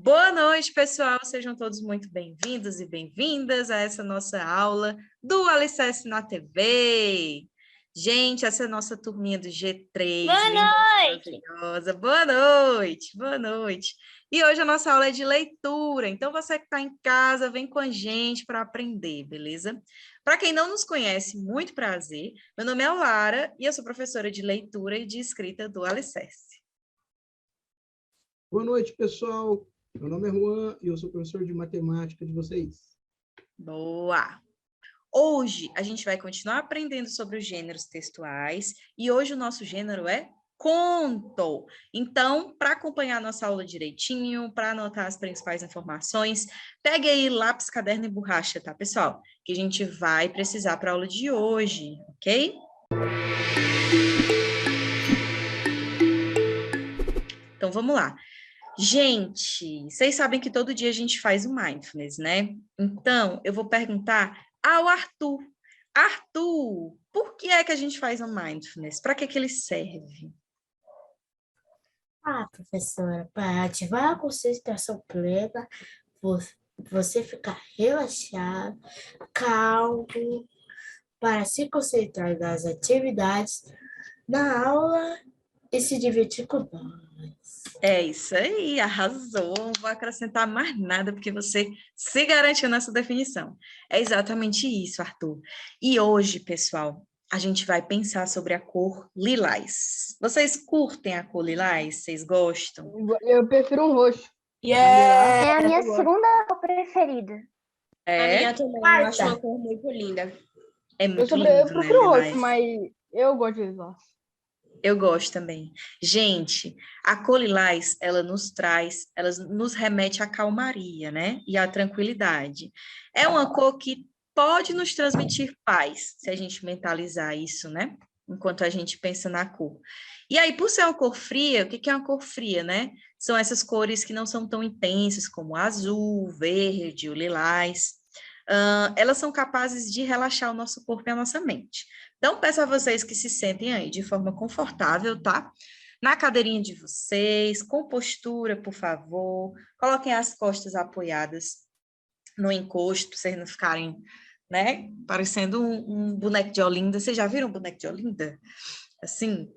Boa noite, pessoal. Sejam todos muito bem-vindos e bem-vindas a essa nossa aula do Alicerce na TV. Gente, essa é a nossa turminha do G3. Boa Linda, noite! maravilhosa. Boa noite, boa noite. E hoje a nossa aula é de leitura, então você que está em casa, vem com a gente para aprender, beleza? Para quem não nos conhece, muito prazer. Meu nome é Lara e eu sou professora de leitura e de escrita do Alicerce. Boa noite, pessoal. Meu nome é Juan e eu sou professor de matemática de vocês. Boa! Hoje a gente vai continuar aprendendo sobre os gêneros textuais e hoje o nosso gênero é conto. Então, para acompanhar a nossa aula direitinho, para anotar as principais informações, pegue aí lápis, caderno e borracha, tá, pessoal? Que a gente vai precisar para a aula de hoje, ok? Então, vamos lá. Gente, vocês sabem que todo dia a gente faz o mindfulness, né? Então, eu vou perguntar ao Arthur. Arthur, por que é que a gente faz o mindfulness? Para que ele serve? Professora, para ativar a concentração plena, você ficar relaxado, calmo, para se concentrar nas atividades, na aula e se divertir com nós. É isso aí, arrasou. Não vou acrescentar mais nada, porque você se garantiu nessa definição. É exatamente isso, Arthur. E hoje, pessoal, a gente vai pensar sobre a cor lilás. Vocês curtem a cor lilás? Vocês gostam? Eu prefiro um roxo. Yeah! É a minha segunda cor preferida. A minha É? também, eu acho uma cor muito linda. É muito Eu lindo, né, prefiro roxo, lilás? mas eu gosto de lilás. Eu gosto também. Gente, a cor lilás, ela nos remete à calmaria, né? E à tranquilidade. É uma cor que pode nos transmitir paz, se a gente mentalizar isso, né? Enquanto a gente pensa na cor. E aí, por ser uma cor fria, o que é uma cor fria, né? São essas cores que não são tão intensas, como o azul, o verde, o lilás. Elas são capazes de relaxar o nosso corpo e a nossa mente. Então, peço a vocês que se sentem aí de forma confortável, tá? Na cadeirinha de vocês, com postura, por favor. Coloquem as costas apoiadas no encosto, para vocês não ficarem, né? Parecendo um boneco de Olinda. Vocês já viram um boneco de Olinda? Assim?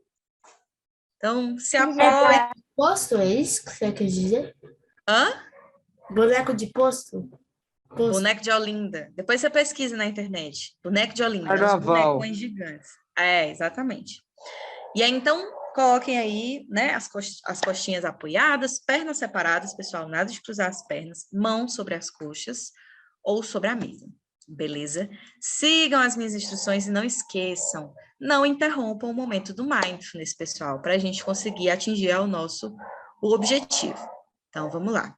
Então, se apoiem. Posto, é isso que você quer dizer? Hã? Boneco de posto? Boneco de Olinda. Depois você pesquisa na internet. Boneco de Olinda. Uns Carnaval. bonecões gigantes. É, exatamente. E aí, então, coloquem aí, né, as costinhas apoiadas, pernas separadas, pessoal, nada de cruzar as pernas, mãos sobre as coxas ou sobre a mesa, beleza? Sigam as minhas instruções e não esqueçam, não interrompam o momento do mindfulness, pessoal, para a gente conseguir atingir o objetivo. Então, vamos lá.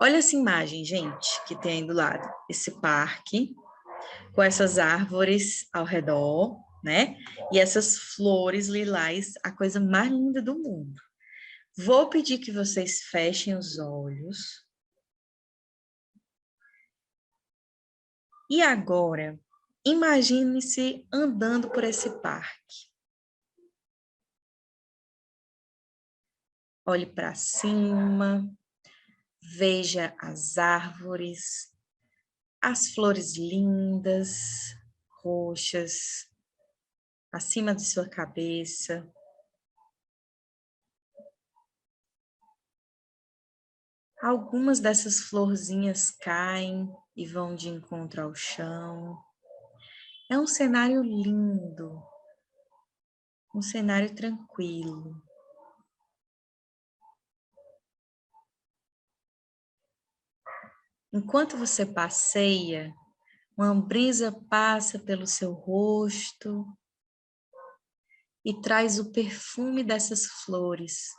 Olha essa imagem, gente, que tem aí do lado. Esse parque, com essas árvores ao redor, né? E essas flores lilás, a coisa mais linda do mundo. Vou pedir que vocês fechem os olhos. E agora, imagine-se andando por esse parque. Olhe para cima, veja as árvores, as flores lindas, roxas, acima de sua cabeça. Algumas dessas florzinhas caem e vão de encontro ao chão. É um cenário lindo, um cenário tranquilo. Enquanto você passeia, uma brisa passa pelo seu rosto e traz o perfume dessas flores,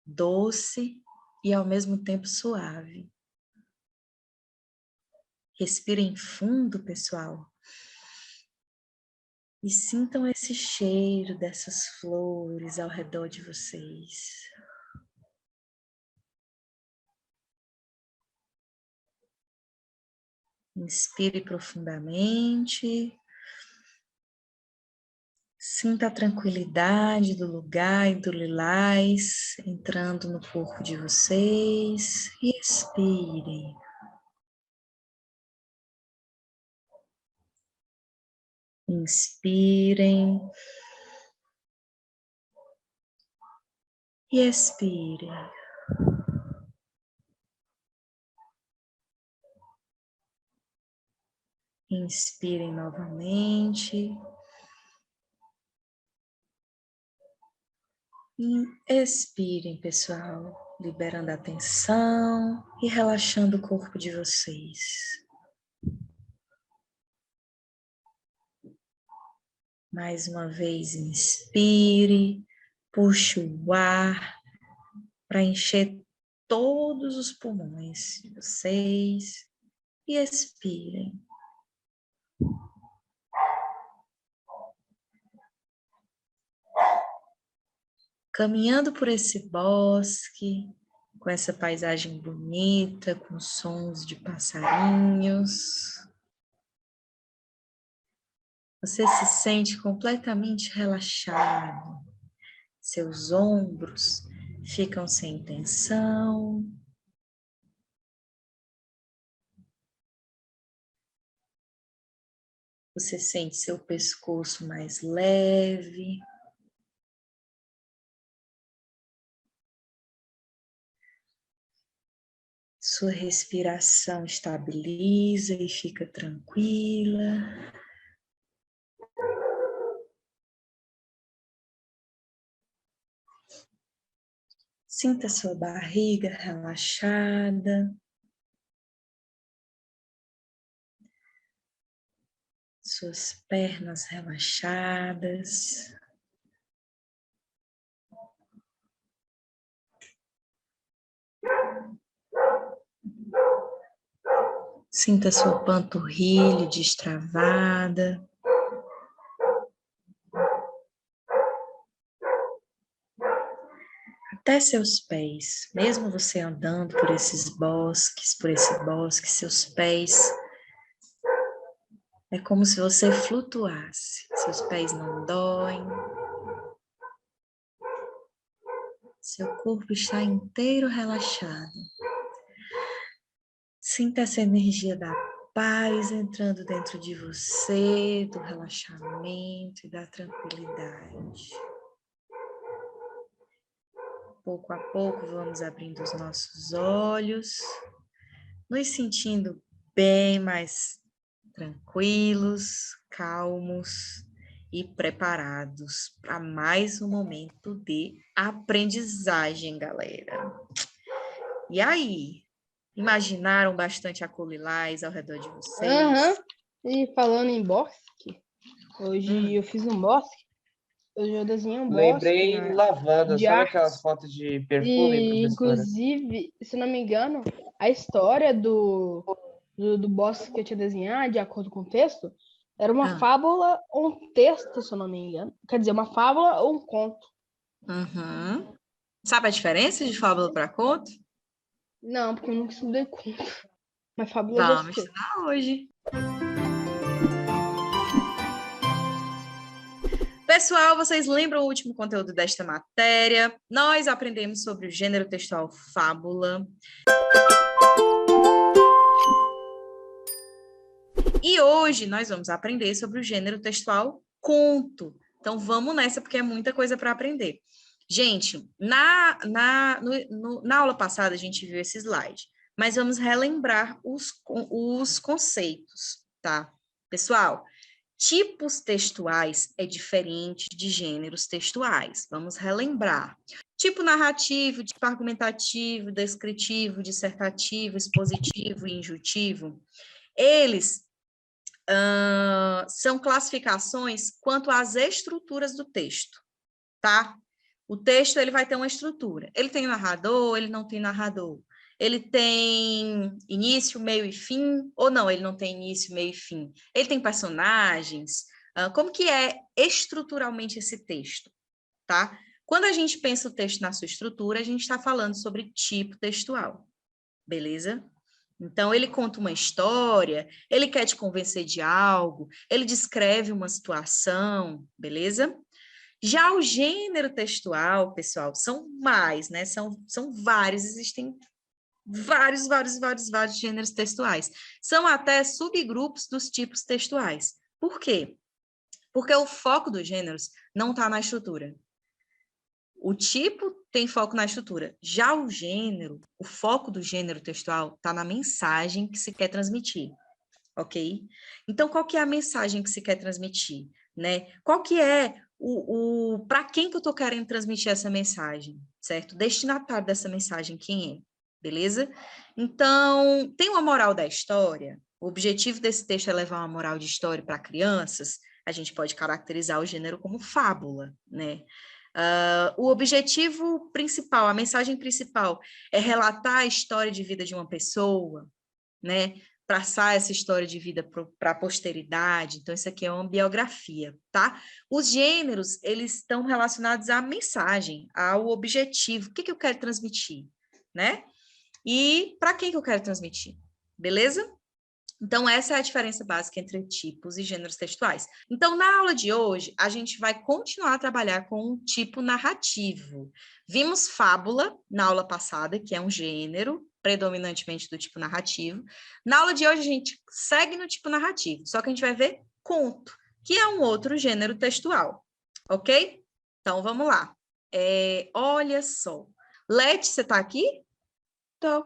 doce e ao mesmo tempo suave. Respirem fundo, pessoal, e sintam esse cheiro dessas flores ao redor de vocês. Inspire profundamente Sinta a tranquilidade do lugar e do lilás entrando no corpo de vocês e expirem. Inspirem e expirem. Inspirem novamente. E expirem, pessoal, liberando a tensão e relaxando o corpo de vocês. Mais uma vez, inspire, puxe o ar para encher todos os pulmões de vocês e expirem. Caminhando por esse bosque, com essa paisagem bonita, com sons de passarinhos, você se sente completamente relaxado. Seus ombros ficam sem tensão. Você sente seu pescoço mais leve. Sua respiração estabiliza e fica tranquila. Sinta sua barriga relaxada. Suas pernas relaxadas. Sinta sua panturrilha destravada. Até seus pés, mesmo você andando por esse bosque, seus pés é como se você flutuasse. Seus pés não doem. Seu corpo está inteiro relaxado. Sinta essa energia da paz entrando dentro de você, do relaxamento e da tranquilidade. Pouco a pouco vamos abrindo os nossos olhos, nos sentindo bem mais tranquilos, calmos e preparados para mais um momento de aprendizagem, galera. E aí? Imaginaram bastante a cor lilás ao redor de vocês? E falando em bosque, hoje eu fiz um bosque. Hoje eu desenhei um bosque. Lembrei lavanda, de sabe arte. aquelas fotos de perfume, E, professora? inclusive, se não me engano, a história do bosque que eu tinha desenhado, de acordo com o texto, era uma fábula ou um texto, se eu não me engano. Quer dizer, uma fábula ou um conto. Uhum. Sabe a diferença de fábula para conto? Não, porque eu nunca estudei conto. Mas fábula eu já Vamos sei. estudar hoje. Pessoal, vocês lembram o último conteúdo desta matéria? Nós aprendemos sobre o gênero textual fábula. E hoje nós vamos aprender sobre o gênero textual conto. Então vamos nessa, porque é muita coisa para aprender. Gente, na aula passada a gente viu esse slide, mas vamos relembrar os conceitos, tá? Pessoal, tipos textuais é diferente de gêneros textuais. Vamos relembrar. Tipo narrativo, tipo argumentativo, descritivo, dissertativo, expositivo e injutivo, eles são classificações quanto às estruturas do texto, tá? O texto ele vai ter uma estrutura. Ele tem narrador, ele não tem narrador. Ele tem início, meio e fim, ou não, ele não tem início, meio e fim. Ele tem personagens. Como que é estruturalmente esse texto, tá? Quando a gente pensa o texto na sua estrutura, a gente está falando sobre tipo textual, beleza? Então, ele conta uma história, ele quer te convencer de algo, ele descreve uma situação, beleza? Já o gênero textual, pessoal, são mais, né? São vários, existem vários gêneros textuais. São até subgrupos dos tipos textuais. Por quê? Porque o foco dos gêneros não está na estrutura. O tipo tem foco na estrutura. Já o gênero, o foco do gênero textual está na mensagem que se quer transmitir, ok? Então, qual que é a mensagem que se quer transmitir, né? Qual que é para quem que eu estou querendo transmitir essa mensagem, certo? O destinatário dessa mensagem, quem é? Beleza? Então, tem uma moral da história. O objetivo desse texto é levar uma moral de história para crianças. A gente pode caracterizar o gênero como fábula, né? O objetivo principal, a mensagem principal é relatar a história de vida de uma pessoa, né? Passar essa história de vida para a posteridade. Então, isso aqui é uma biografia, tá? Os gêneros, eles estão relacionados à mensagem, ao objetivo. O que eu quero transmitir, né? E para quem que eu quero transmitir, beleza? Então, essa é a diferença básica entre tipos e gêneros textuais. Então, na aula de hoje, a gente vai continuar a trabalhar com um tipo narrativo. Vimos fábula na aula passada, que é um gênero, predominantemente do tipo narrativo. Na aula de hoje, a gente segue no tipo narrativo, só que a gente vai ver conto, que é um outro gênero textual, ok? Então, vamos lá. Olha só. Lete, você está aqui? Tô.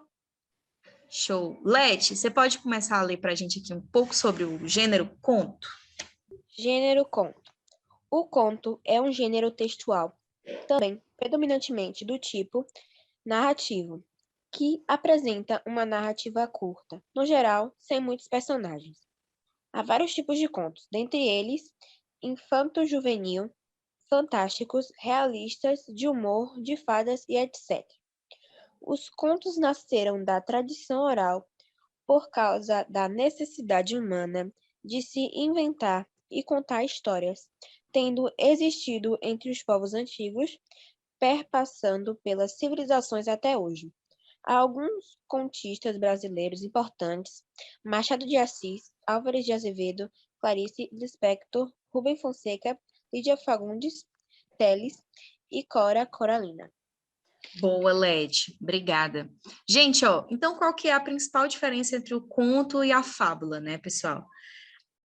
Show. Lete, você pode começar a ler para a gente aqui um pouco sobre o gênero conto? Gênero conto. O conto é um gênero textual, também predominantemente do tipo narrativo, que apresenta uma narrativa curta, no geral, sem muitos personagens. Há vários tipos de contos, dentre eles, infanto-juvenil, fantásticos, realistas, de humor, de fadas e etc. Os contos nasceram da tradição oral por causa da necessidade humana de se inventar e contar histórias, tendo existido entre os povos antigos, perpassando pelas civilizações até hoje. Há alguns contistas brasileiros importantes: Machado de Assis, Álvares de Azevedo, Clarice Lispector, Rubem Fonseca, Lídia Fagundes Telles e Cora Coralina. Boa, Lete. Obrigada. Gente, ó, então qual que é a principal diferença entre o conto e a fábula, né, pessoal?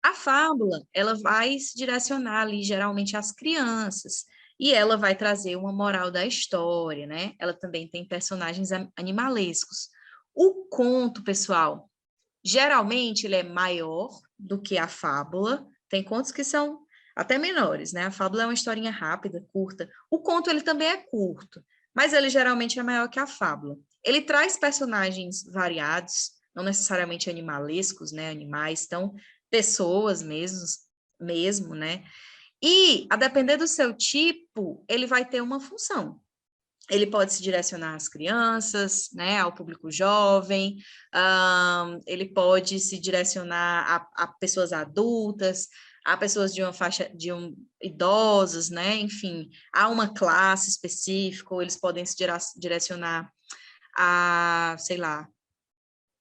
A fábula, ela vai se direcionar ali, geralmente, às crianças, e ela vai trazer uma moral da história, né? Ela também tem personagens animalescos. O conto, pessoal, geralmente ele é maior do que a fábula. Tem contos que são até menores, né? A fábula é uma historinha rápida, curta. O conto, ele também é curto, mas ele geralmente é maior que a fábula. Ele traz personagens variados, não necessariamente animalescos, né? Animais, então, pessoas mesmo, né? E, a depender do seu tipo, ele vai ter uma função. Ele pode se direcionar às crianças, né, ao público jovem, ele pode se direcionar a pessoas adultas, a pessoas de uma faixa, idosos, né, enfim, a uma classe específica, ou eles podem se direcionar a, sei lá,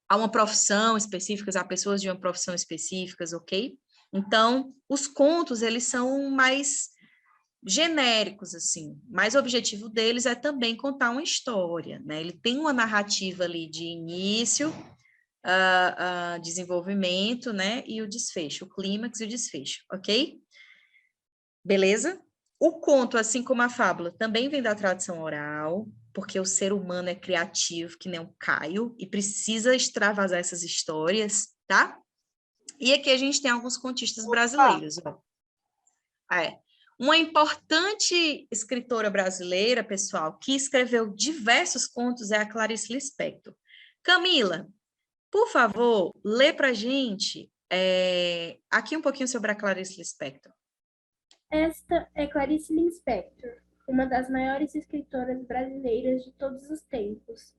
a uma profissão específica, a pessoas de uma profissão específicas, ok? Então, os contos, eles são mais genéricos, assim, mas o objetivo deles é também contar uma história, né? Ele tem uma narrativa ali de início, desenvolvimento, né? E o desfecho, o clímax e o desfecho, ok? Beleza? O conto, assim como a fábula, também vem da tradição oral, porque o ser humano é criativo, que nem o Caio, e precisa extravasar essas histórias, tá? E aqui a gente tem alguns contistas brasileiros, ó. Uma importante escritora brasileira, pessoal, que escreveu diversos contos é a Clarice Lispector. Camila, por favor, lê para a gente aqui um pouquinho sobre a Clarice Lispector. Esta é Clarice Lispector, uma das maiores escritoras brasileiras de todos os tempos.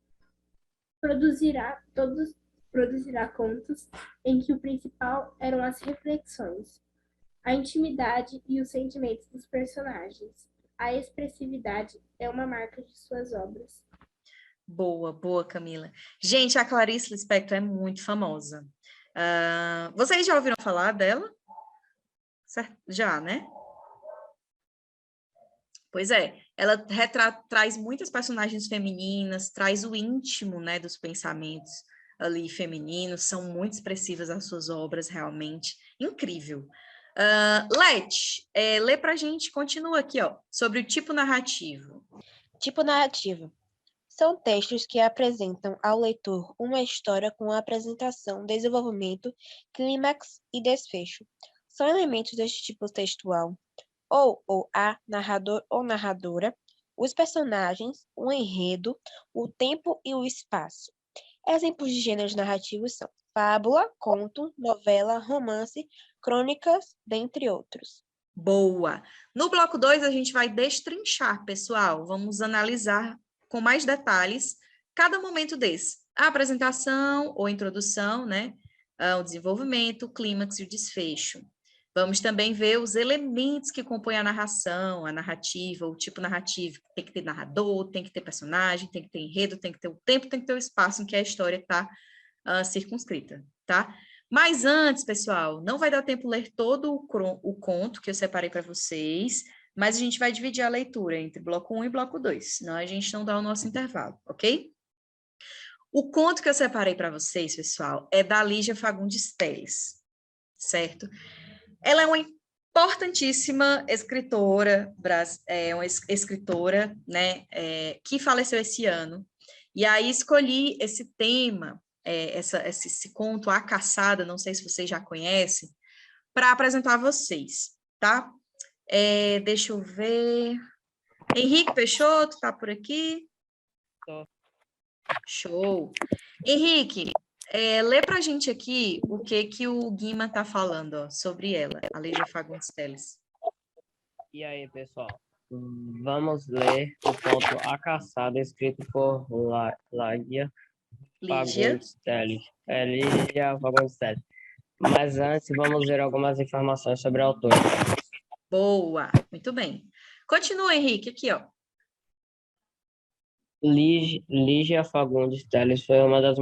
Produzirá contos em que o principal eram as reflexões, a intimidade e os sentimentos dos personagens. A expressividade é uma marca de suas obras. Boa, boa, Camila. Gente, a Clarice Lispector é muito famosa. Vocês já ouviram falar dela? Certo? Já, né? Pois é, ela traz muitas personagens femininas, traz o íntimo, né, dos pensamentos ali femininos, são muito expressivas as suas obras, realmente. Incrível. Leti, lê pra gente, continua aqui, ó, sobre o tipo narrativo. Tipo narrativo. São textos que apresentam ao leitor uma história com apresentação, desenvolvimento, clímax e desfecho. São elementos deste tipo textual, ou a narrador ou narradora, os personagens, o enredo, o tempo e o espaço. Exemplos de gêneros narrativos são fábula, conto, novela, romance, crônicas, dentre outros. Boa! No bloco 2, a gente vai destrinchar, pessoal. Vamos analisar com mais detalhes cada momento desse. A apresentação ou introdução, né? O desenvolvimento, o clímax e o desfecho. Vamos também ver os elementos que compõem a narração, a narrativa, o tipo narrativo. Tem que ter narrador, tem que ter personagem, tem que ter enredo, tem que ter o tempo, tem que ter o espaço em que a história está circunscrita, tá? Mas antes, pessoal, não vai dar tempo ler todo o conto que eu separei para vocês, mas a gente vai dividir a leitura entre bloco 1 e bloco 2, senão a gente não dá o nosso intervalo, ok? O conto que eu separei para vocês, pessoal, é da Lígia Fagundes Telles, certo? Ela é uma importantíssima escritora, uma escritora, né, que faleceu esse ano, e aí escolhi esse tema, esse conto, A Caçada, não sei se vocês já conhecem, para apresentar a vocês, tá? Deixa eu ver. Henrique Peixoto, está por aqui? Tô. Show. Henrique, lê para a gente aqui o que o Guima está falando, ó, sobre ela, a Lígia Fagundes Telles. E aí, pessoal? Vamos ler o conto A Caçada, escrito por Lígia Fagundes Telles. Lígia Fagundes Telles. Mas antes, vamos ver algumas informações sobre a autora. Boa, muito bem. Continua, Henrique, aqui, ó. Lígia Fagundes Telles foi uma das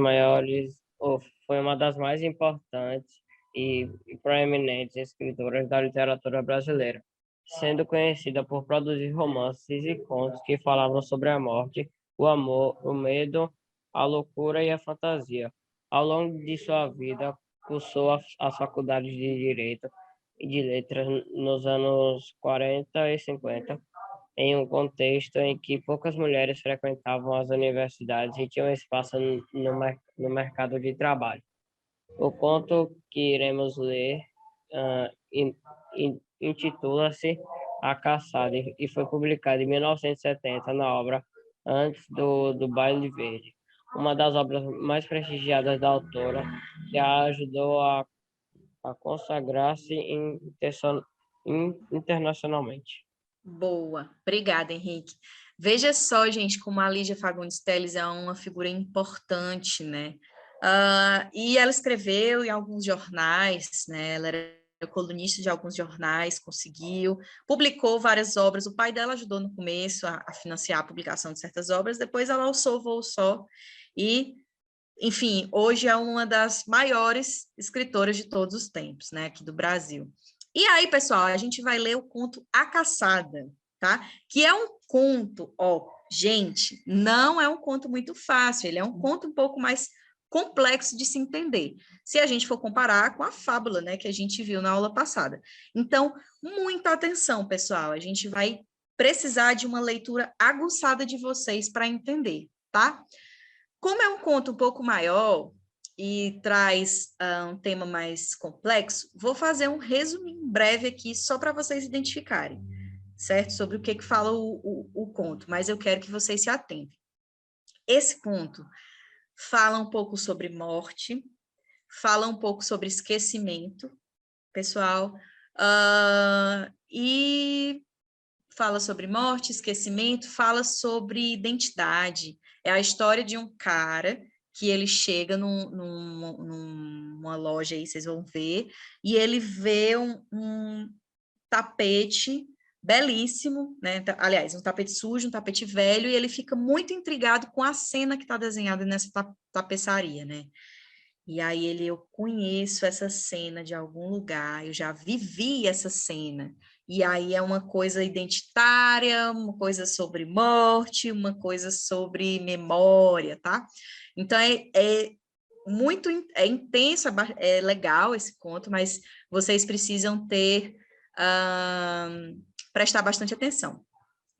mais importantes e proeminentes escritoras da literatura brasileira, sendo conhecida por produzir romances e contos que falavam sobre a morte, o amor, o medo, a loucura e a fantasia. Ao longo de sua vida, cursou as faculdades de Direito e de Letras nos anos 40 e 50, em um contexto em que poucas mulheres frequentavam as universidades e tinham espaço no mercado de trabalho. O conto que iremos ler intitula-se A Caçada e foi publicado em 1970 na obra Antes do Baile Verde, uma das obras mais prestigiadas da autora, que a ajudou a consagrar-se internacionalmente. Boa, obrigada, Henrique. Veja só, gente, como a Lígia Fagundes Telles é uma figura importante, né? E ela escreveu em alguns jornais, né? Ela era colunista de alguns jornais, publicou várias obras. O pai dela ajudou no começo a financiar a publicação de certas obras, depois ela alçou voo só e, enfim, hoje é uma das maiores escritoras de todos os tempos, né, aqui do Brasil. E aí, pessoal, a gente vai ler o conto A Caçada, tá? Que é um conto, ó, gente, não é um conto muito fácil, ele é um conto um pouco mais complexo de se entender, se a gente for comparar com a fábula, né, que a gente viu na aula passada. Então, muita atenção, pessoal, a gente vai precisar de uma leitura aguçada de vocês para entender, tá? Como é um conto um pouco maior e traz um tema mais complexo, vou fazer um resumo breve aqui só para vocês identificarem, certo? Sobre o que fala o conto, mas eu quero que vocês se atentem. Esse conto fala um pouco sobre morte, fala um pouco sobre esquecimento, pessoal, e fala sobre morte, esquecimento, fala sobre identidade. É a história de um cara que ele chega numa loja aí, vocês vão ver, e ele vê um tapete belíssimo, né? Aliás, um tapete sujo, um tapete velho, e ele fica muito intrigado com a cena que está desenhada nessa tapeçaria, né? E aí eu conheço essa cena de algum lugar, eu já vivi essa cena. E aí é uma coisa identitária, uma coisa sobre morte, uma coisa sobre memória, tá? Então muito intenso, é legal esse conto, mas vocês precisam prestar bastante atenção.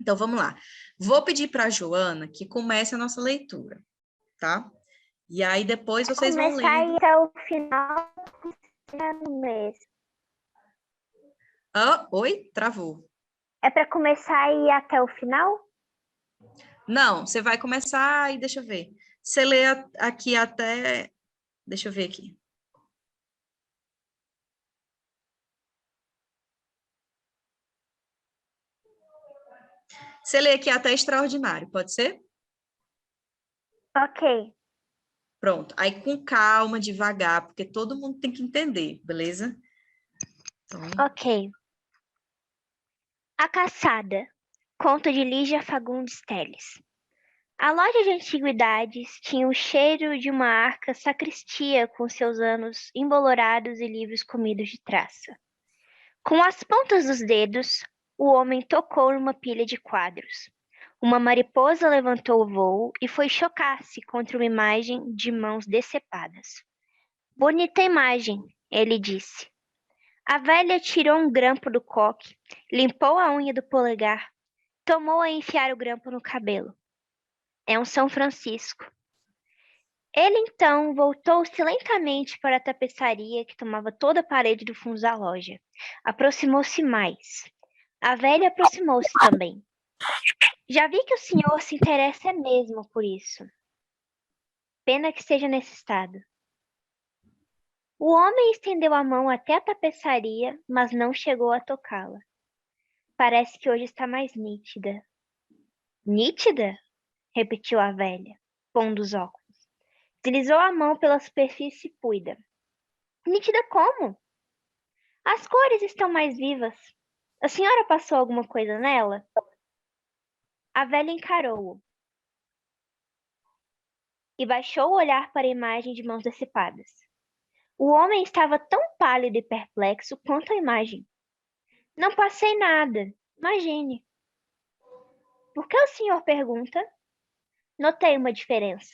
Então, vamos lá. Vou pedir para a Joana que comece a nossa leitura, tá? E aí depois vocês vão Começar lendo. aí até o final no mês. Oi? Travou. É para começar aí até o final? Não, você vai começar e deixa eu ver. Você lê aqui até... Deixa eu ver aqui. Você lê aqui até extraordinário, pode ser? Ok. Pronto. Aí com calma, devagar, porque todo mundo tem que entender, beleza? Então, Ok. A Caçada. Conto de Lígia Fagundes Telles. A loja de antiguidades tinha o cheiro de uma arca sacristia com seus anos embolorados e livros comidos de traça. Com as pontas dos dedos, o homem tocou numa pilha de quadros. Uma mariposa levantou o voo e foi chocar-se contra uma imagem de mãos decepadas. Bonita imagem, ele disse. A velha tirou um grampo do coque, limpou a unha do polegar, tomou a enfiar o grampo no cabelo. É um São Francisco. Ele então voltou-se lentamente para a tapeçaria que tomava toda a parede do fundo da loja. Aproximou-se mais. A velha aproximou-se também. Já vi que o senhor se interessa mesmo por isso. Pena que esteja nesse estado. O homem estendeu a mão até a tapeçaria, mas não chegou a tocá-la. Parece que hoje está mais nítida. Nítida? Repetiu a velha, pondo os óculos. Deslizou a mão pela superfície puida. Nítida como? As cores estão mais vivas. A senhora passou alguma coisa nela? A velha encarou-o e baixou o olhar para a imagem de mãos decepadas. O homem estava tão pálido e perplexo quanto a imagem. Não passei nada, imagine. Por que o senhor pergunta? Notei uma diferença.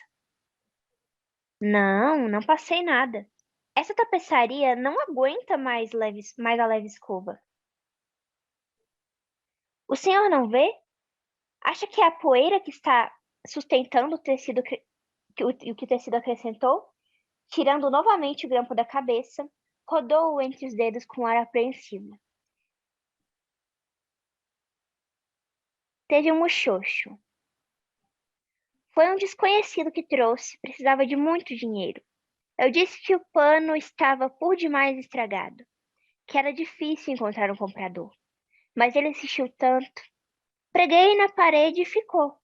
Não passei nada. Essa tapeçaria não aguenta mais a leve escova. O senhor não vê? Acha que é a poeira que está sustentando o tecido que o tecido acrescentou? Tirando novamente o grampo da cabeça, rodou-o entre os dedos com ar apreensivo. Teve um muxoxo. Foi um desconhecido que trouxe, precisava de muito dinheiro. Eu disse que o pano estava por demais estragado, que era difícil encontrar um comprador. Mas ele insistiu tanto. Preguei na parede e ficou.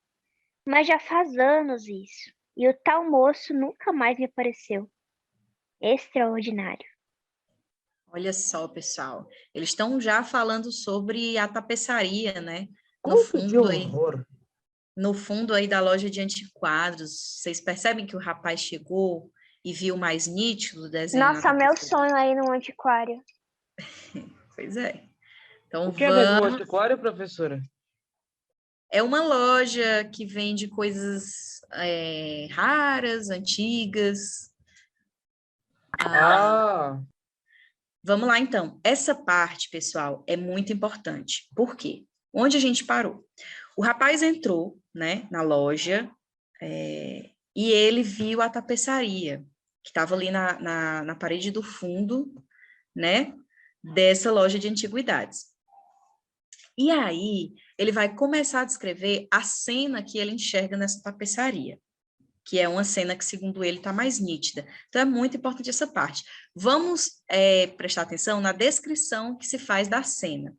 Mas já faz anos isso, e o tal moço nunca mais me apareceu. Extraordinário. olha só, pessoal. Eles estão já falando sobre a tapeçaria, né? Que horror. No fundo aí da loja de antiquadros. Vocês percebem que o rapaz chegou e viu mais nítido o desenho na Nossa, meu tapeçaria? sonho aí no antiquário. Pois é. Então, O que é mesmo um antiquário, professora? É uma loja que vende coisas raras, antigas. Vamos lá, então. Essa parte, pessoal, é muito importante. Por quê? Onde a gente parou? O rapaz entrou, né, na loja e ele viu a tapeçaria que estava ali na parede do fundo, né, dessa loja de antiguidades. E aí, ele vai começar a descrever a cena que ele enxerga nessa tapeçaria, que é uma cena que, segundo ele, está mais nítida. Então, é muito importante essa parte. Vamos prestar atenção na descrição que se faz da cena.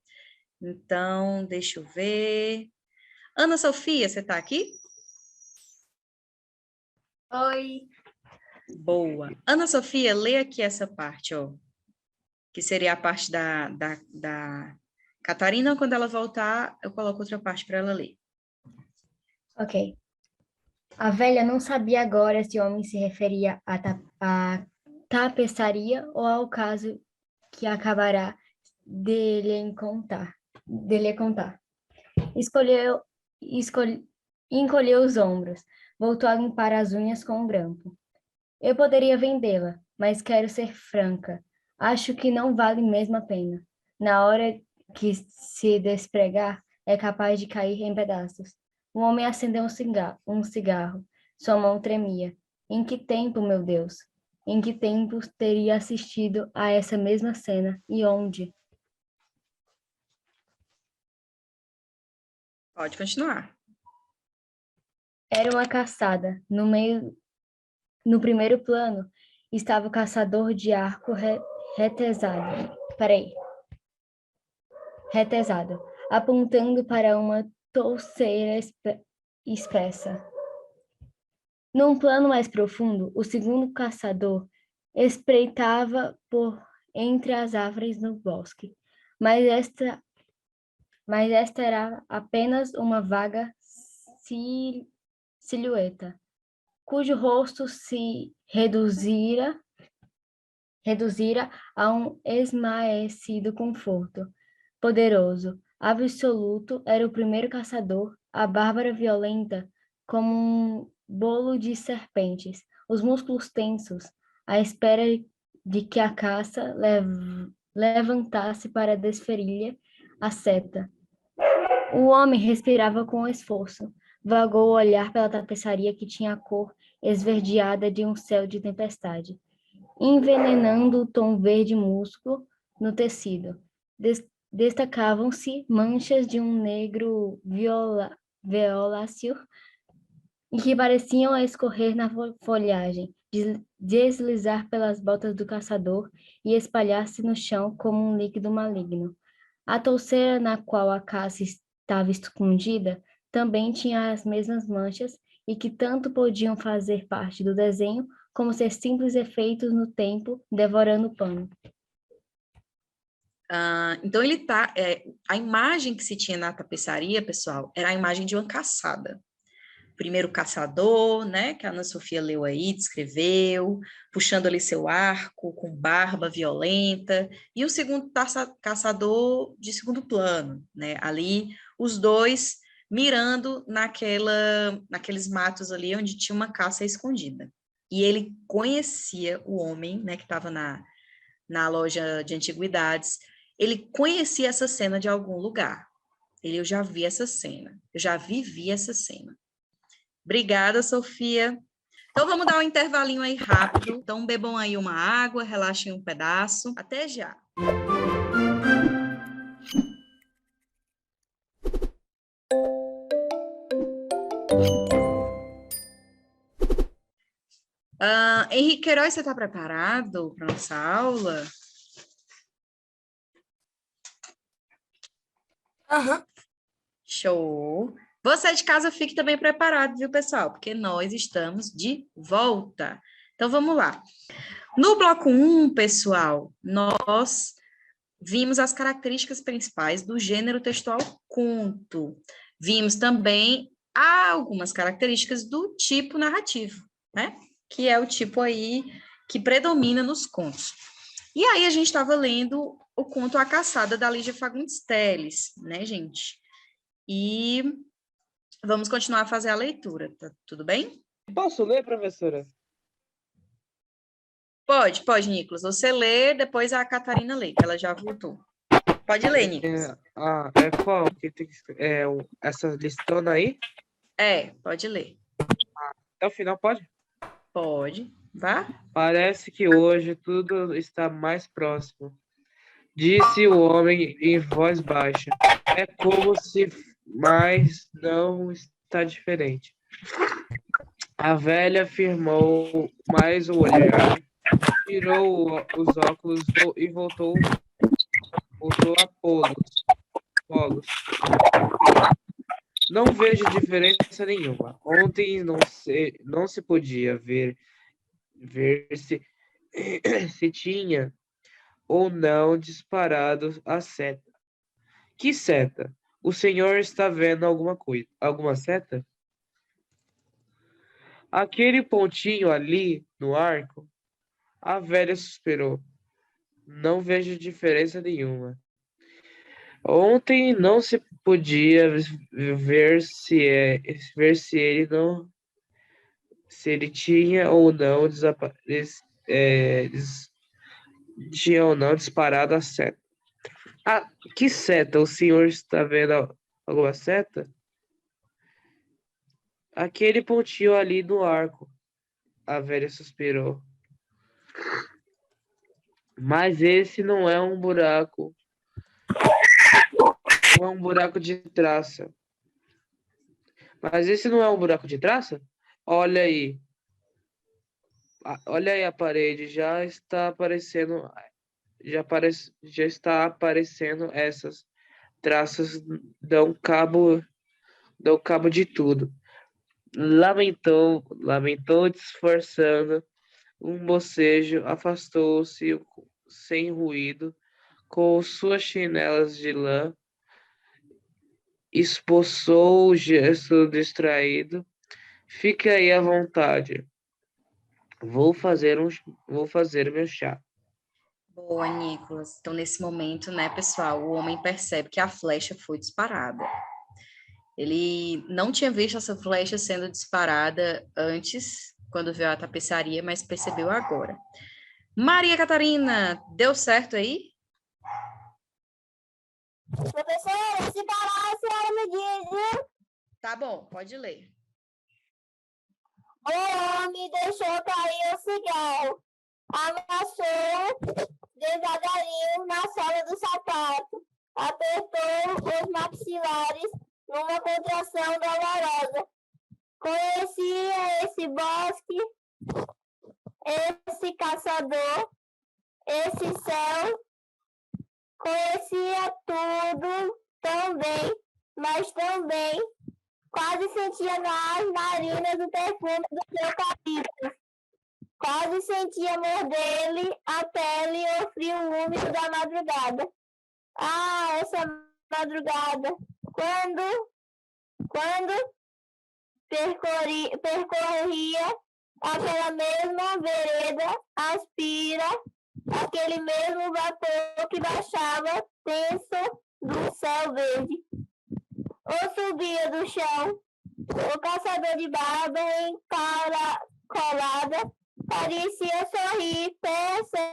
Então, deixa eu ver. Ana Sofia, você está aqui? Oi. Boa. Ana Sofia, lê aqui essa parte, ó, que seria a parte da Catarina, quando ela voltar, eu coloco outra parte para ela ler. Ok. A velha não sabia agora se o homem se referia à tapeçaria ou ao caso que acabará dele contar. Escolheu, encolheu os ombros, voltou a limpar as unhas com um grampo. Eu poderia vendê-la, mas quero ser franca. Acho que não vale mesmo a pena. Na hora que se despregar, é capaz de cair em pedaços. O homem acendeu um cigarro. Sua mão tremia. Em que tempo, meu Deus? Em que tempo teria assistido a essa mesma cena? E onde? Pode continuar. Era uma caçada. No primeiro plano, estava o caçador de arco retesado. Retesado, apontando para uma touceira espessa. Num plano mais profundo, o segundo caçador espreitava por entre as árvores no bosque, mas esta era apenas uma vaga silhueta, cujo rosto se reduzira a um esmaecido conforto. Poderoso, absoluto, era o primeiro caçador, a bárbara violenta, como um bolo de serpentes, os músculos tensos, à espera de que a caça levantasse para desferir-lhe a seta. O homem respirava com esforço, vagou o olhar pela tapeçaria que tinha a cor esverdeada de um céu de tempestade, envenenando o tom verde músculo no tecido. Destacavam-se manchas de um negro violáceo que pareciam escorrer na folhagem, deslizar pelas botas do caçador e espalhar-se no chão como um líquido maligno. A touceira na qual a caça estava escondida também tinha as mesmas manchas e que tanto podiam fazer parte do desenho como ser simples efeitos no tempo, devorando o pano. Então, a imagem que se tinha na tapeçaria, pessoal, era a imagem de uma caçada. Primeiro caçador, né, que a Ana Sofia leu aí, descreveu, puxando ali seu arco, com barba violenta, e o segundo caçador de segundo plano, né, ali os dois mirando naqueles matos ali onde tinha uma caça escondida. E ele conhecia o homem, né, que estava na loja de antiguidades, ele conhecia essa cena de algum lugar. Eu já vi essa cena, eu já vivi essa cena. Obrigada, Sofia. Então, vamos dar um intervalinho aí rápido. Então, bebam aí uma água, relaxem um pedaço. Até já. Henrique Queiroz, você está preparado para nossa aula? Aham. Show. Você de casa fique também preparado, viu, pessoal? Porque nós estamos de volta. Então, vamos lá. No bloco 1, pessoal, nós vimos as características principais do gênero textual conto. Vimos também algumas características do tipo narrativo, né? Que é o tipo aí que predomina nos contos. E aí a gente estava lendo o conto A Caçada, da Lígia Fagundes Telles, né, gente? E vamos continuar a fazer a leitura, tá tudo bem? Posso ler, professora? Pode, Nicolas. Você lê, depois a Catarina lê, que ela já voltou. Pode ler, Nicolas. Qual que tem que escrever? Essa listona aí? Pode ler. Até o final, pode? Pode. Vá. Parece que hoje tudo está mais próximo, disse o homem em voz baixa. É como se, mas não está diferente. A velha firmou mais o olhar, tirou os óculos e voltou a pô-los. Não vejo diferença nenhuma. Ontem não se podia ver se tinha ou não disparado a seta. Que seta? O senhor está vendo alguma coisa? Alguma seta? Aquele pontinho ali no arco? A velha suspirou. Não vejo diferença nenhuma. Ontem não se podia se ele tinha ou não tinha ou não disparado a seta. Ah, que seta? O senhor está vendo alguma seta? Aquele pontinho ali no arco. A velha suspirou. Mas esse não é um buraco. Não é um buraco de traça. Mas esse não é um buraco de traça? Olha aí. Olha aí a parede. Já está aparecendo. Já está aparecendo essas traças. Dão cabo de tudo. Lamentou disfarçando um bocejo, afastou-se sem ruído, com suas chinelas de lã, esboçou o gesto distraído. Fique aí à vontade. Vou fazer meu chá. Boa, Nicolas. Então, nesse momento, né, pessoal, o homem percebe que a flecha foi disparada. Ele não tinha visto essa flecha sendo disparada antes, quando viu a tapeçaria, mas percebeu agora. Maria Catarina, deu certo aí? Professora, se parar, a senhora me diz, viu? Tá bom, pode ler. O homem deixou cair o cigarro, amassou devagarinho na sola do sapato, apertou os maxilares numa contração dolorosa. Conhecia esse bosque, esse caçador, esse céu, conhecia tudo tão bem, mas também quase sentia nas narinas o perfume do eucalipto. Quase sentia morder-lhe a pele e o frio úmido da madrugada. Ah, essa madrugada, quando percorria aquela mesma vereda, aspira aquele mesmo vapor que baixava tenso do céu verde. Ou subia do chão, o caçador de barba encarcolada parecia sorrir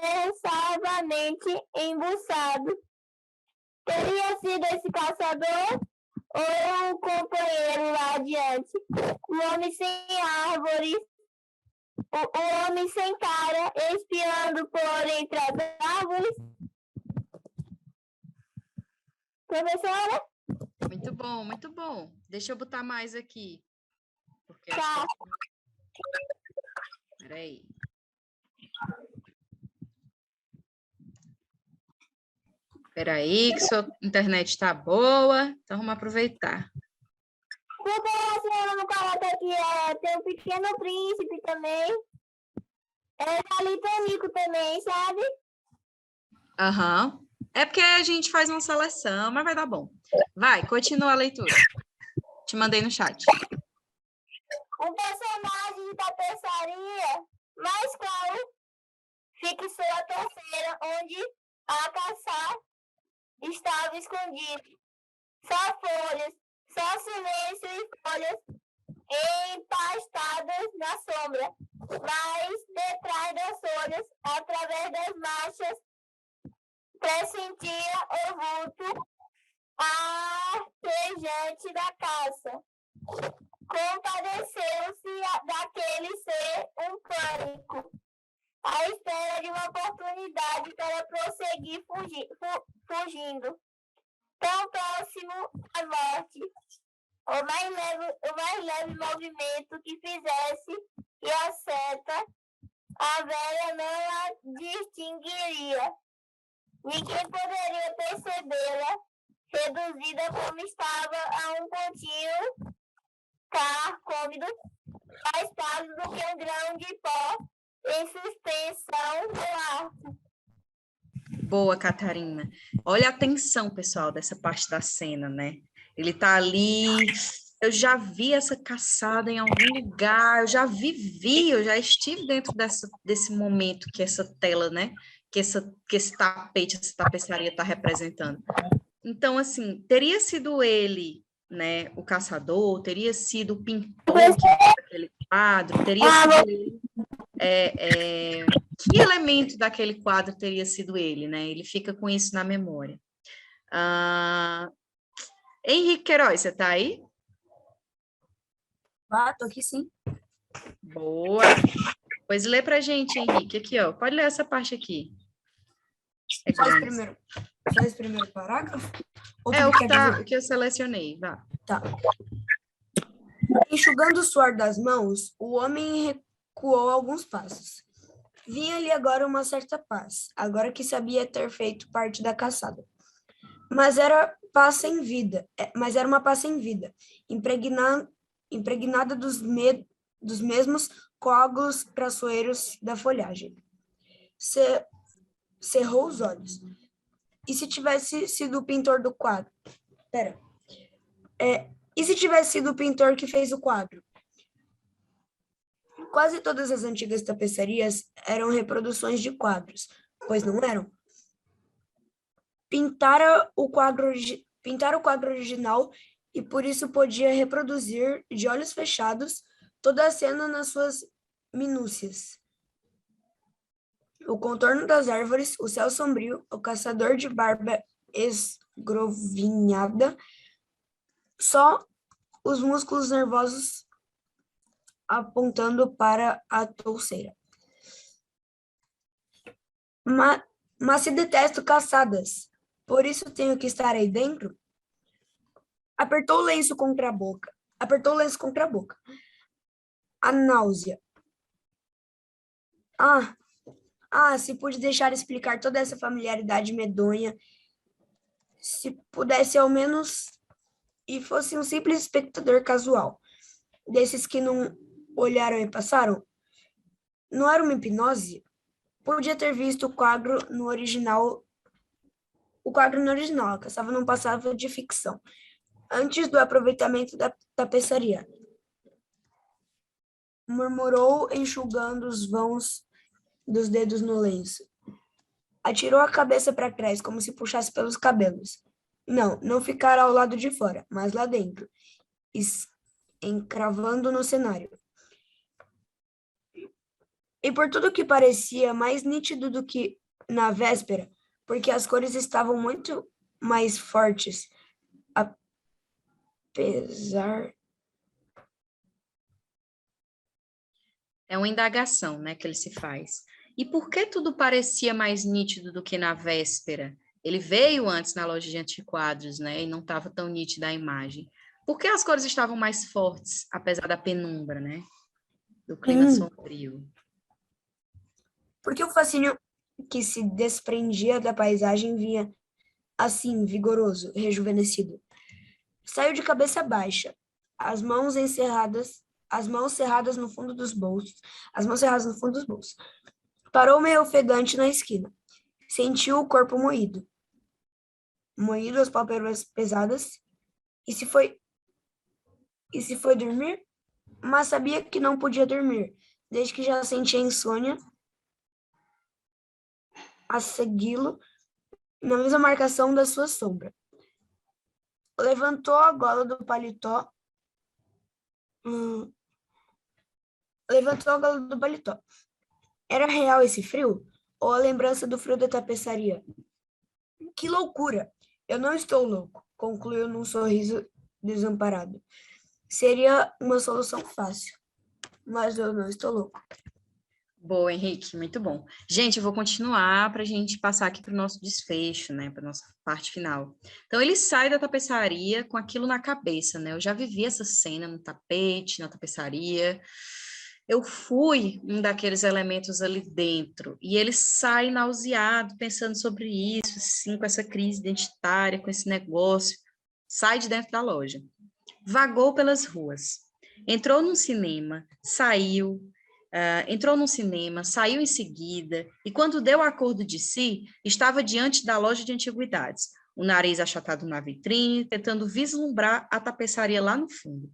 pensivamente embuçado. Teria sido esse caçador ou um companheiro lá adiante? O homem sem árvores, o homem sem cara, espiando por entre as árvores. Professora? Muito bom, muito bom. Deixa eu botar mais aqui. Porque Tá. Peraí. Peraí, que sua internet está boa, então vamos aproveitar. Por que a senhora não coloca aqui? Tem o Pequeno Príncipe também. Ali tem Nico também, sabe? Aham. É porque a gente faz uma seleção, mas vai dar bom. Vai, continua a leitura. Te mandei no chat. Um personagem de tapeçaria, mas qual fixou a torceira onde a caçar estava escondido. Só folhas, só silêncio e folhas empastadas na sombra. Mas detrás das folhas, através das marchas, pressentia o vulto arquejante da caça. Compadeceu-se daquele ser um pânico, à espera de uma oportunidade para prosseguir fugindo, tão próximo à morte. O mais leve movimento que fizesse e a seta, a velha não a distinguiria. Ninguém poderia percebê-la, reduzida como estava a um pontinho carcômido, mais pálido do que um grão de pó em suspensão no ar. Boa, Catarina. Olha a atenção, pessoal, dessa parte da cena, né? Ele tá ali, eu já vi essa caçada em algum lugar, eu já vivi, eu já estive dentro desse momento que essa tela, né? Que esse tapete, essa tapeçaria está representando. Então, assim, teria sido ele, né, o caçador, teria sido o pintor que fez aquele quadro, teria sido ele. Que elemento daquele quadro teria sido ele, né? Ele fica com isso na memória. Henrique Queiroz, você está aí? Tô aqui sim. Boa. Pois lê pra gente, Henrique, aqui, ó. Pode ler essa parte aqui. Só esse primeiro parágrafo? O que eu selecionei, vá. Tá. Enxugando o suor das mãos, o homem recuou alguns passos. Vinha-lhe agora uma certa paz, agora que sabia ter feito parte da caçada. Mas era uma paz sem vida, impregnada dos mesmos coágulos traiçoeiros da folhagem. Cerrou os olhos. E se tivesse sido o pintor do quadro? E se tivesse sido o pintor que fez o quadro? Quase todas as antigas tapeçarias eram reproduções de quadros, pois não eram. Pintara o quadro original e por isso podia reproduzir, de olhos fechados, toda a cena nas suas minúcias. O contorno das árvores, o céu sombrio, o caçador de barba esgrovinhada, só os músculos nervosos apontando para a touceira. Mas se detesto caçadas, por isso tenho que estar aí dentro? Apertou o lenço contra a boca. A náusea. Se pude deixar explicar toda essa familiaridade medonha, se pudesse ao menos, e fosse um simples espectador casual, desses que não olharam e passaram, não era uma hipnose? Podia ter visto o quadro no original, a caçava não passava de ficção, antes do aproveitamento da tapeçaria. Murmurou, enxugando os vãos dos dedos no lenço. Atirou a cabeça para trás, como se puxasse pelos cabelos. Não ficara ao lado de fora, mas lá dentro, encravando no cenário. E por tudo que parecia mais nítido do que na véspera, porque as cores estavam muito mais fortes, apesar... É uma indagação, né, que ele se faz. E por que tudo parecia mais nítido do que na véspera? Ele veio antes na loja de antiquadros, né, e não estava tão nítida a imagem. Por que as cores estavam mais fortes, apesar da penumbra, né, do clima sombrio? Porque o fascínio que se desprendia da paisagem vinha assim, vigoroso, rejuvenescido. Saiu de cabeça baixa, as mãos cerradas no fundo dos bolsos. Parou meio ofegante na esquina. Sentiu o corpo moído, as pálpebras pesadas, e se foi dormir? Mas sabia que não podia dormir, desde que já sentia insônia a segui-lo na mesma marcação da sua sombra. Levantou a gola do paletó. Era real esse frio? Ou a lembrança do frio da tapeçaria? Que loucura! Eu não estou louco, concluiu num sorriso desamparado. Seria uma solução fácil, mas eu não estou louco. Boa, Henrique, muito bom. Gente, eu vou continuar para a gente passar aqui para o nosso desfecho, né, para a nossa parte final. Então, ele sai da tapeçaria com aquilo na cabeça, né? Eu já vivi essa cena no tapete, na tapeçaria. Eu fui um daqueles elementos ali dentro, e ele sai nauseado, pensando sobre isso, assim, com essa crise identitária, com esse negócio. Sai de dentro da loja. Vagou pelas ruas. Entrou num cinema, saiu, Entrou no cinema, saiu em seguida, e quando deu acordo de si, estava diante da loja de antiguidades, o nariz achatado na vitrine, tentando vislumbrar a tapeçaria lá no fundo.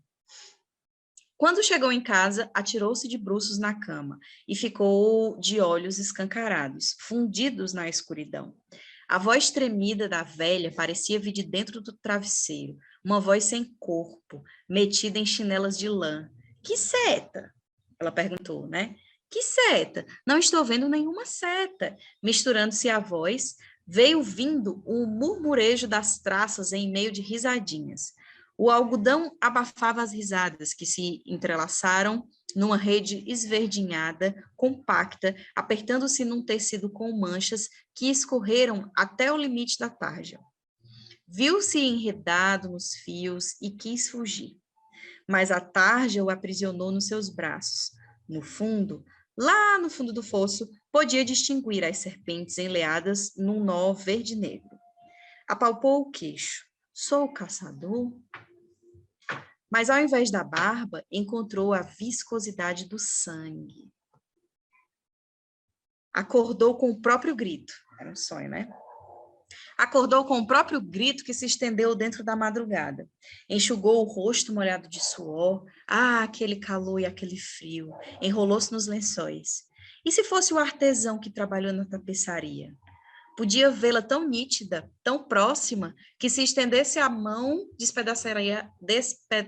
Quando chegou em casa, atirou-se de bruços na cama e ficou de olhos escancarados, fundidos na escuridão. A voz tremida da velha parecia vir de dentro do travesseiro, uma voz sem corpo, metida em chinelas de lã. Que seta? Ela perguntou, né? Que seta? Não estou vendo nenhuma seta. Misturando-se à voz, veio vindo o murmurejo das traças em meio de risadinhas. O algodão abafava as risadas que se entrelaçaram numa rede esverdinhada, compacta, apertando-se num tecido com manchas que escorreram até o limite da tarja. Viu-se enredado nos fios e quis fugir. Mas a tarja o aprisionou nos seus braços. No fundo, lá no fundo do fosso, podia distinguir as serpentes enleadas num nó verde-negro. Apalpou o queixo. Sou o caçador? Mas ao invés da barba, encontrou a viscosidade do sangue. Acordou com o próprio grito. Era um sonho, né? Acordou com o próprio grito que se estendeu dentro da madrugada. Enxugou o rosto molhado de suor. Ah, aquele calor e aquele frio. Enrolou-se nos lençóis. E se fosse o artesão que trabalhou na tapeçaria? Podia vê-la tão nítida, tão próxima, que se estendesse a mão,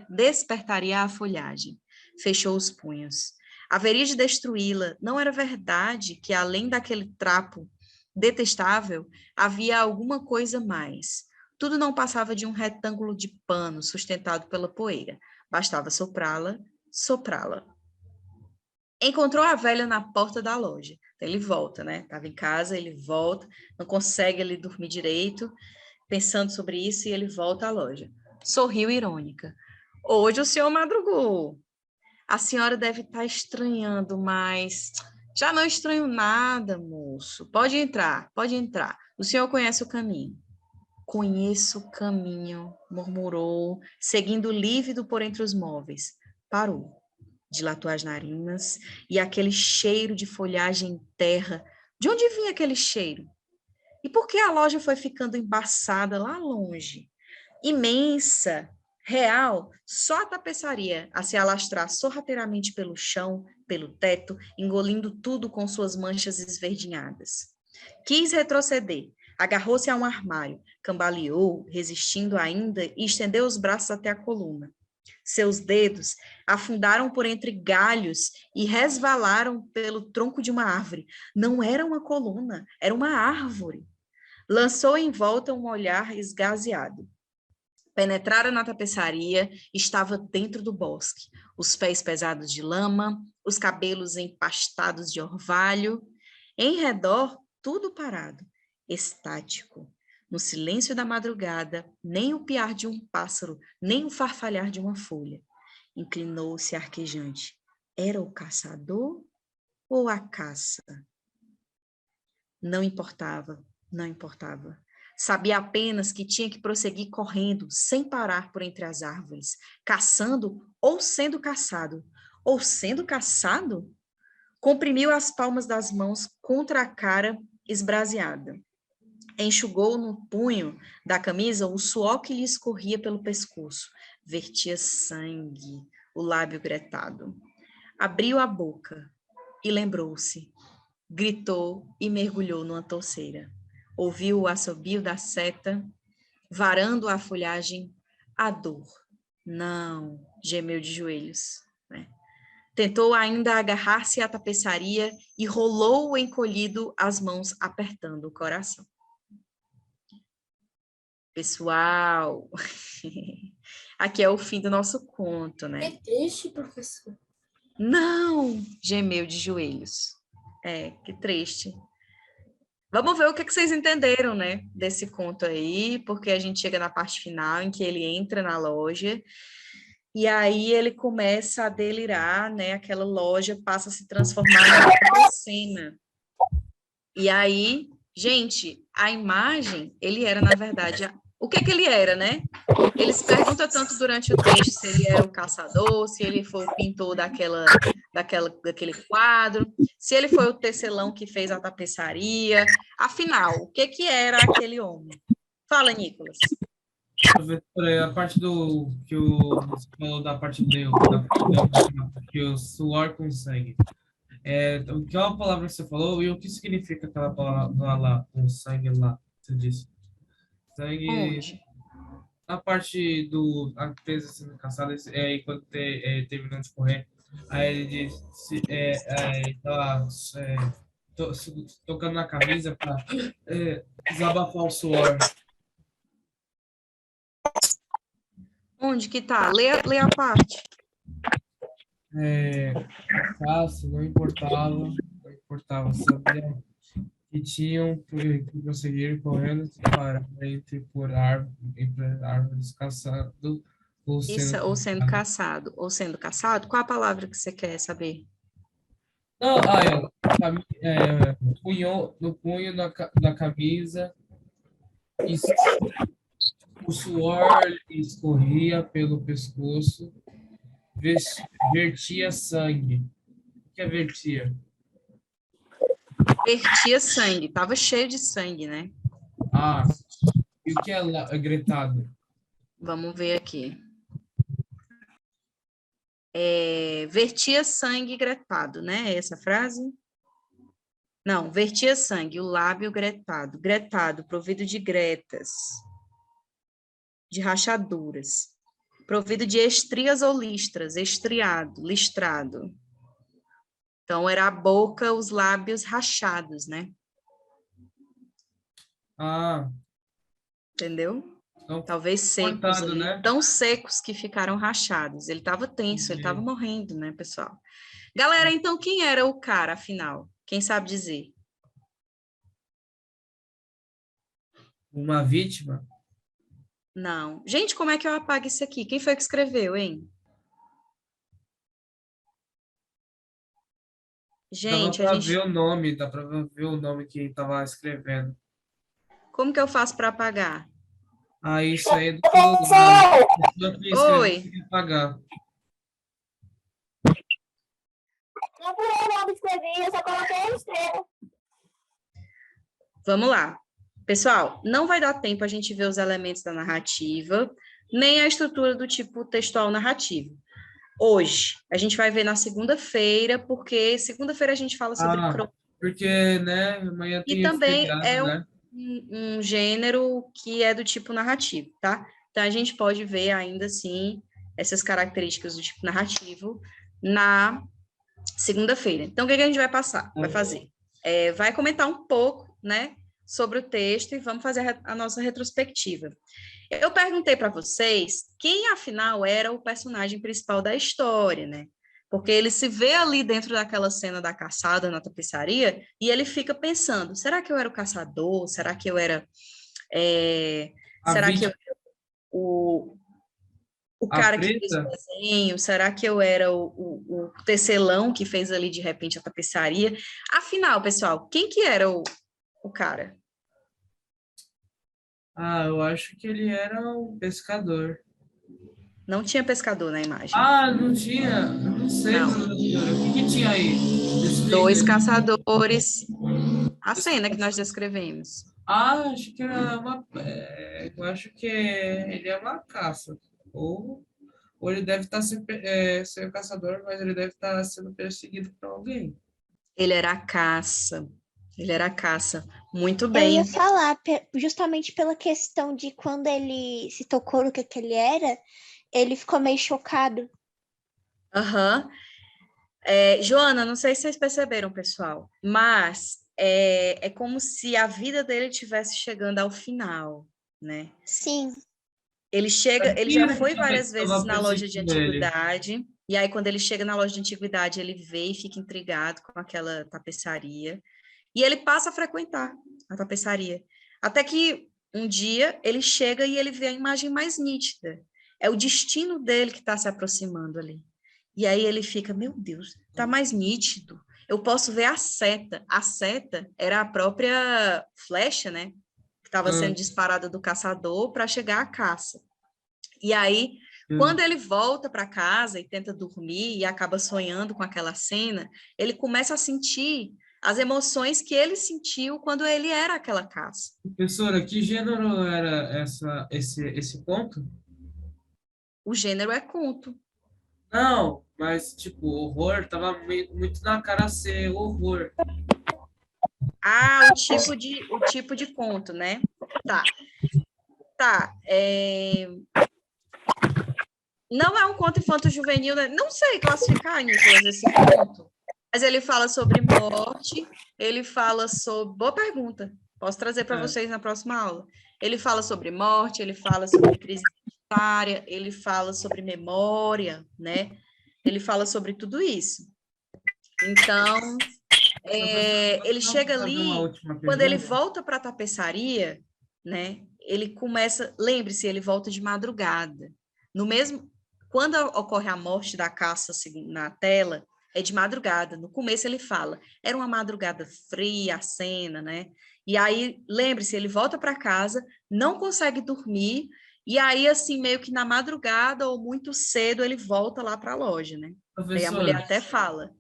despertaria a folhagem. Fechou os punhos. Haveria de destruí-la. Não era verdade que, além daquele trapo detestável, havia alguma coisa mais. Tudo não passava de um retângulo de pano sustentado pela poeira. Bastava soprá-la, soprá-la. Encontrou a velha na porta da loja. Então ele volta, né? Estava em casa, ele volta, não consegue ele dormir direito, pensando sobre isso, e ele volta à loja. Sorriu irônica. Hoje o senhor madrugou. A senhora deve estar estranhando, mas já não estranho nada, moço. Pode entrar, pode entrar. O senhor conhece o caminho. Conheço o caminho, murmurou, seguindo lívido por entre os móveis. Parou. Dilatou as narinas, e aquele cheiro de folhagem em terra. De onde vinha aquele cheiro? E por que a loja foi ficando embaçada lá longe? Imensa, real, só a tapeçaria a se alastrar sorrateiramente pelo chão, pelo teto, engolindo tudo com suas manchas esverdinhadas. Quis retroceder, agarrou-se a um armário, cambaleou, resistindo ainda, e estendeu os braços até a coluna. Seus dedos afundaram por entre galhos e resvalaram pelo tronco de uma árvore. Não era uma coluna, era uma árvore. Lançou em volta um olhar esgazeado. Penetrara na tapeçaria, estava dentro do bosque. Os pés pesados de lama, os cabelos empastados de orvalho. Em redor, tudo parado, estático. No silêncio da madrugada, nem o piar de um pássaro, nem o farfalhar de uma folha. Inclinou-se arquejante. Era o caçador ou a caça? Não importava, não importava. Sabia apenas que tinha que prosseguir correndo, sem parar por entre as árvores, caçando ou sendo caçado. Ou sendo caçado? Comprimiu as palmas das mãos contra a cara esbraseada. Enxugou no punho da camisa o suor que lhe escorria pelo pescoço. Vertia sangue, o lábio gretado. Abriu a boca e lembrou-se. Gritou e mergulhou numa touceira. Ouviu o assobio da seta, varando a folhagem, a dor. Não, gemeu de joelhos. Né? Tentou ainda agarrar-se à tapeçaria e rolou encolhido, as mãos apertando o coração. Pessoal, aqui é o fim do nosso conto, né? É triste, professor. Não, gemeu de joelhos. Que triste. Vamos ver o que vocês entenderam, né, desse conto aí, porque a gente chega na parte final em que ele entra na loja e aí ele começa a delirar, né, aquela loja passa a se transformar numa cena. E aí, gente, a imagem, ele era, na verdade, o que ele era, né? Ele se pergunta tanto durante o texto se ele era o caçador, se ele foi o pintor daquele quadro, se ele foi o tecelão que fez a tapeçaria. Afinal, o que era aquele homem? Fala, Nicolas. Professora, a parte do que você falou da parte que o suor consegue. O que é uma palavra que você falou e o que significa aquela palavra lá, com sangue lá, você disse? Sangue. Onde? Na parte do a presa sendo caçada, enquanto terminou de correr, aí ele disse, tava tocando na camisa para desabafar o suor. Onde que tá? Lê a parte. Caça, não importava, sabia que tinham que prosseguir correndo para entre árvores caçando ou Isso, sendo ou sendo caçado. Ou sendo caçado? Qual a palavra que você quer saber? Não, no punho da camisa, e o suor escorria pelo pescoço, vertia sangue. O que é vertia? Vertia sangue, tava cheio de sangue, né? E o que é gritado? Vamos ver aqui. Vertia sangue gretado, né? Essa frase? Não, vertia sangue, o lábio gretado. Gretado, provido de gretas, de rachaduras. Provido de estrias ou listras, estriado, listrado. Então, era a boca, os lábios rachados, né? Entendeu? Então, talvez secos ali, né? Tão secos que ficaram rachados. Ele estava tenso, ele estava morrendo, né, pessoal? Galera, então, quem era o cara, afinal? Quem sabe dizer? Uma vítima? Não. Gente, como é que eu apago isso aqui? Quem foi que escreveu, hein? Gente, dá para ver o nome que estava escrevendo. Como que eu faço para apagar? Isso aí é do celular. Oi. Apagar. Não fui eu que escrevi, eu só coloquei a estrela. Vamos lá. Pessoal, não vai dar tempo a gente ver os elementos da narrativa, nem a estrutura do tipo textual narrativo. Hoje, a gente vai ver na segunda-feira, porque segunda-feira a gente fala sobre crônica. Porque, né, amanhã tem E também feriado, é né? um gênero que é do tipo narrativo, tá? Então, a gente pode ver ainda assim essas características do tipo narrativo na segunda-feira. Então, o que a gente vai fazer? Vai comentar um pouco, né, sobre o texto e vamos fazer a nossa retrospectiva. Eu perguntei para vocês quem, afinal, era o personagem principal da história, né? Porque ele se vê ali dentro daquela cena da caçada na tapeçaria e ele fica pensando, será que eu era o caçador? Será que eu era... será que eu era o cara que fez o desenho? Será que eu era o tecelão que fez ali, de repente, a tapeçaria? Afinal, pessoal, quem que era o cara? Eu acho que ele era um pescador. Não tinha pescador na imagem. Não tinha? Não sei. Não. O que tinha aí? Dois caçadores. A cena que nós descrevemos. Acho que era eu acho que ele é uma caça. Ou ele deve estar sendo caçador, mas ele deve estar sendo perseguido por alguém. Ele era a caça. Ele era a caça. Muito bem. Eu ia falar, justamente pela questão de quando ele se tocou no que ele era, ele ficou meio chocado. Aham. Joana, não sei se vocês perceberam, pessoal, mas é como se a vida dele estivesse chegando ao final, né? Sim. Ele já foi várias vezes na loja de antiguidade, e aí quando ele chega na loja de antiguidade, ele vê e fica intrigado com aquela tapeçaria, e ele passa a frequentar a tapeçaria, até que um dia ele chega e ele vê a imagem mais nítida. É o destino dele que está se aproximando ali. E aí ele fica, meu Deus, está mais nítido. Eu posso ver a seta. A seta era a própria flecha, né? Que estava sendo disparada do caçador para chegar à caça. E aí, quando ele volta para casa e tenta dormir e acaba sonhando com aquela cena, ele começa a sentir as emoções que ele sentiu quando ele era aquela caça. Professora, que gênero era esse conto? O gênero é conto. Não, mas, tipo, horror tava muito na cara ser horror. Ah, o tipo de conto, né? Tá. Não é um conto infanto-juvenil, né? Não sei classificar, Nicolas, esse conto. Mas ele fala sobre morte, ele fala sobre... Boa pergunta. Posso trazer para vocês na próxima aula. Ele fala sobre morte, ele fala sobre crise identitária, ele fala sobre memória, né? Ele fala sobre tudo isso. Então, ele chega ali, quando ele volta para a tapeçaria, né? Ele começa... Lembre-se, ele volta de madrugada. Quando ocorre a morte da caça assim, na tela, é de madrugada. No começo ele fala, era uma madrugada fria a cena, né? E aí, lembre-se, ele volta para casa, não consegue dormir, e aí, assim, meio que na madrugada ou muito cedo, ele volta lá para a loja, né? Aí a mulher até fala,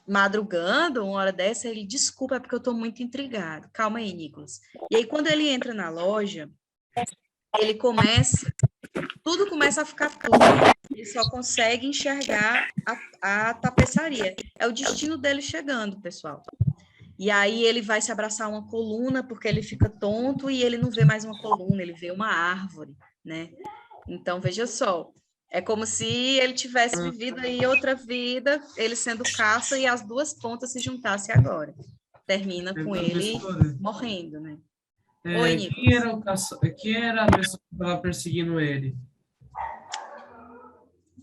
madrugando, uma hora dessa, ele, desculpa, é porque eu estou muito intrigado. Calma aí, Nicolas. E aí, quando ele entra na loja, tudo começa a ficar claro. Ele só consegue enxergar a tapeçaria. É o destino dele chegando, pessoal. E aí ele vai se abraçar a uma coluna, porque ele fica tonto e ele não vê mais uma coluna, ele vê uma árvore, né? Então, veja só, é como se ele tivesse vivido aí outra vida, ele sendo caça, e as duas pontas se juntassem agora. Termina com ele morrendo, né? Oi, Nicolas. Quem era a pessoa que estava perseguindo ele?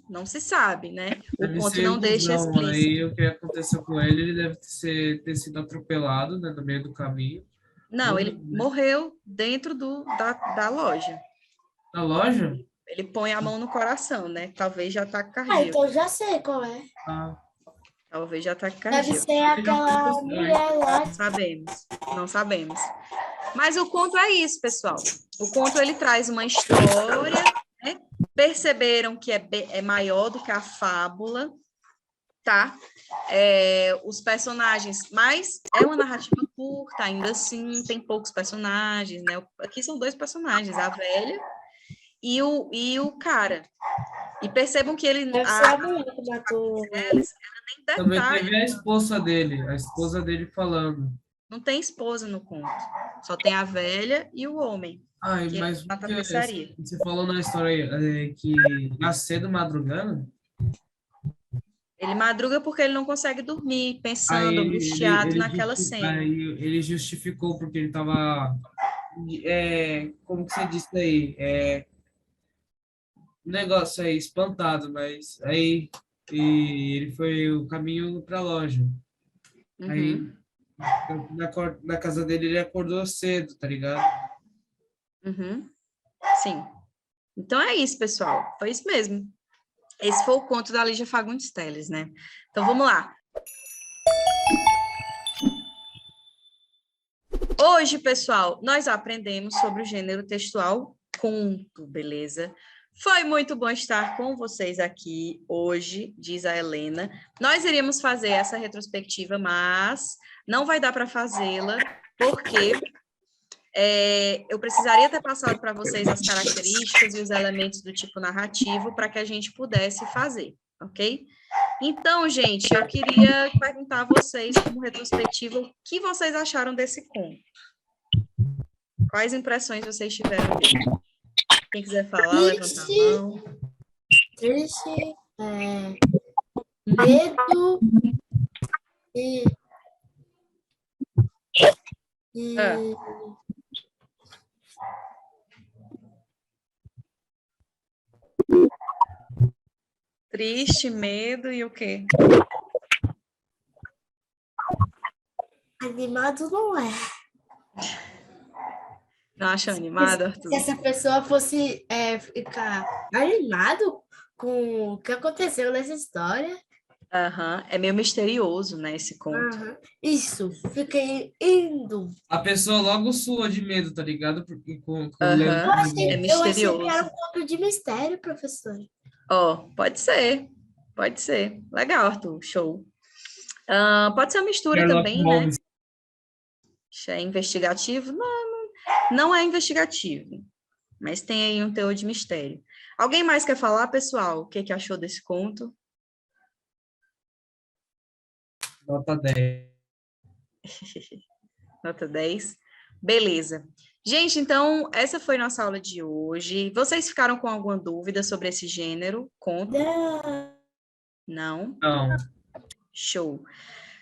Não se sabe, né? O Deve conto ser não deixa ilusão. explícito. Aí o que aconteceu com ele, ele deve ter sido atropelado, né, no meio do caminho. Não, ele morreu dentro da loja. Na loja? Ele põe a mão no coração, né? Talvez já ataque Ah, cardíaco. então já sei qual é. Talvez já ataque Deve cardíaco. ser aquela mulher lá. Não sabemos. Mas o conto é isso, pessoal. O conto, ele traz uma história, né? Perceberam que é maior do que a fábula, tá? Os personagens, mas é uma narrativa curta, ainda assim, tem poucos personagens, né? Aqui são 2 personagens, a velha e o cara. E percebam que ele... Deve ser a mulher que matou. Ela nem Também detalhe. teve a esposa dele falando. Não tem esposa no conto, só tem a velha e o homem. Ai, que mas é na tapeçaria. você falou na história que nasceu madrugando? Ele madruga porque ele não consegue dormir, pensando, angustiado naquela cena. Aí ele justificou porque ele estava... como que você disse aí? Um negócio aí, espantado, mas aí ele foi o caminho para a loja. Aí na casa dele ele acordou cedo, tá ligado? Sim. Então é isso, pessoal. Foi isso mesmo. Esse foi o conto da Lígia Fagundes Telles, né? Então vamos lá. Hoje, pessoal, nós aprendemos sobre o gênero textual conto, beleza? Foi muito bom estar com vocês aqui hoje, diz a Helena. Nós iríamos fazer essa retrospectiva, mas não vai dar para fazê-la, porque eu precisaria ter passado para vocês as características e os elementos do tipo narrativo para que a gente pudesse fazer, ok? Então, gente, eu queria perguntar a vocês, como retrospectiva, o que vocês acharam desse conto? Quais impressões vocês tiveram dele? Quem quiser falar, levanta a mão. Triste, medo e Triste, medo e o quê? Animado não é. Não acha animado, Arthur? Se essa pessoa fosse ficar animado com o que aconteceu nessa história, Aham, é meio misterioso, né, esse conto. Isso, fiquei indo. A pessoa logo sua de medo, tá ligado? Porque Aham, Eu achei, é eu achei que era misterioso. um conto de mistério, professor. Ó, pode ser. Legal, Arthur, show. Pode ser uma mistura Sherlock também, né? Holmes. É investigativo? Não é investigativo, mas tem aí um teor de mistério. Alguém mais quer falar, pessoal? O que achou desse conto? Nota 10. Nota 10. Beleza. Gente, então, essa foi nossa aula de hoje. Vocês ficaram com alguma dúvida sobre esse gênero? Conto? Não? Não. Show.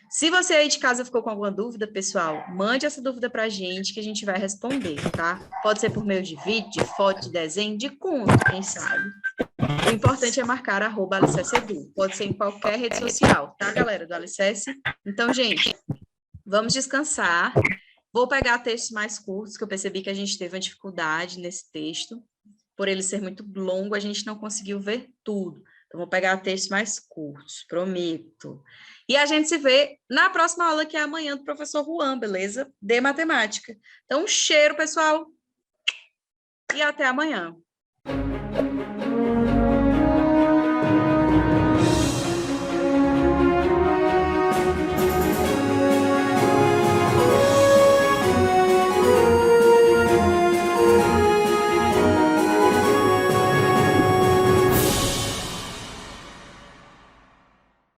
Se você aí de casa ficou com alguma dúvida, pessoal, mande essa dúvida para a gente que a gente vai responder, tá? Pode ser por meio de vídeo, de foto, de desenho, de conto, quem sabe. O importante é marcar @alicerceedu. Pode ser em qualquer rede social, tá, galera, do Alicerce? Então, gente, vamos descansar. Vou pegar textos mais curtos, que eu percebi que a gente teve uma dificuldade nesse texto. Por ele ser muito longo, a gente não conseguiu ver tudo. Então, vou pegar textos mais curtos, prometo. E a gente se vê na próxima aula, que é amanhã, do professor Juan, beleza? De matemática. Então, um cheiro, pessoal. E até amanhã.